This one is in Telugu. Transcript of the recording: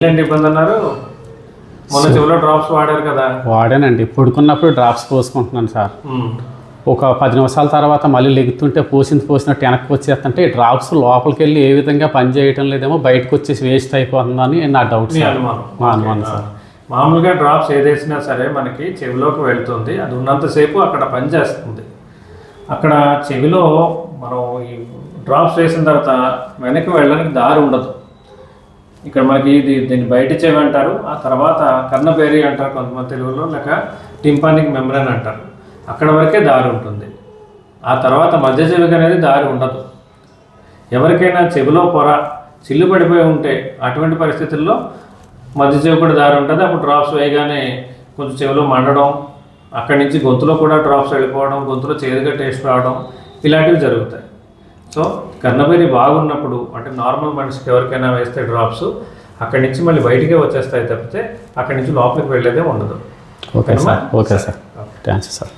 ఏంటి ఇబ్బంది అన్నారు? మొన్న చెవిలో డ్రాప్స్ వాడారు కదా? వాడానండి. పడుకున్నప్పుడు డ్రాప్స్ పోసుకుంటున్నాను సార్. ఒక 10 నిమిషాల తర్వాత మళ్ళీ లెగుతుంటే పోసినట్టు వెనక్కి వచ్చేస్తుంటే ఈ డ్రాప్స్ లోపలికి వెళ్ళి ఏ విధంగా పని చేయటం లేదేమో, బయటకు వచ్చేసి వేస్ట్ అయిపోతుందని నా డౌట్ సార్. మా అనుమానం సార్. మామూలుగా డ్రాప్స్ ఏదేసినా సరే మనకి చెవిలోకి వెళ్తుంది, అది ఉన్నంతసేపు అక్కడ పని చేస్తుంది. అక్కడ చెవిలో మనం ఈ డ్రాప్స్ వేసిన తర్వాత వెనక్కి వెళ్ళడానికి దారి ఉండదు. ఇక్కడ మనకి దీన్ని బయట చెవి అంటారు, ఆ తర్వాత కర్ణబేరి అంటారు కొంతమంది తెలుగులో, లేక టింపానిక్ మెంబ్రేన్ అంటారు. అక్కడ వరకే దారి ఉంటుంది. ఆ తర్వాత మధ్య చెవికి అనేది దారి ఉండదు. ఎవరికైనా చెవిలో పొర చిల్లు పడిపోయి ఉంటే అటువంటి పరిస్థితుల్లో మధ్య చెవి కూడా దారి ఉంటుంది. అప్పుడు డ్రాప్స్ వేయగానే కొంచెం చెవిలో మండడం, అక్కడి నుంచి గొంతులో కూడా డ్రాప్స్ వెళ్ళిపోవడం, గొంతులో చేదుగా టేస్ట్ రావడం, ఇలాంటివి జరుగుతాయి. సో కర్ణబేరి బాగున్నప్పుడు, అంటే నార్మల్ మనిషికి ఎవరికైనా వేస్తే డ్రాప్స్ అక్కడి నుంచి మళ్ళీ బయటికే వచ్చేస్తాయి తప్పితే అక్కడి నుంచి లోపలికి వెళ్ళేదే ఉండదు. Okay sir. Okay sir. Thanks sir.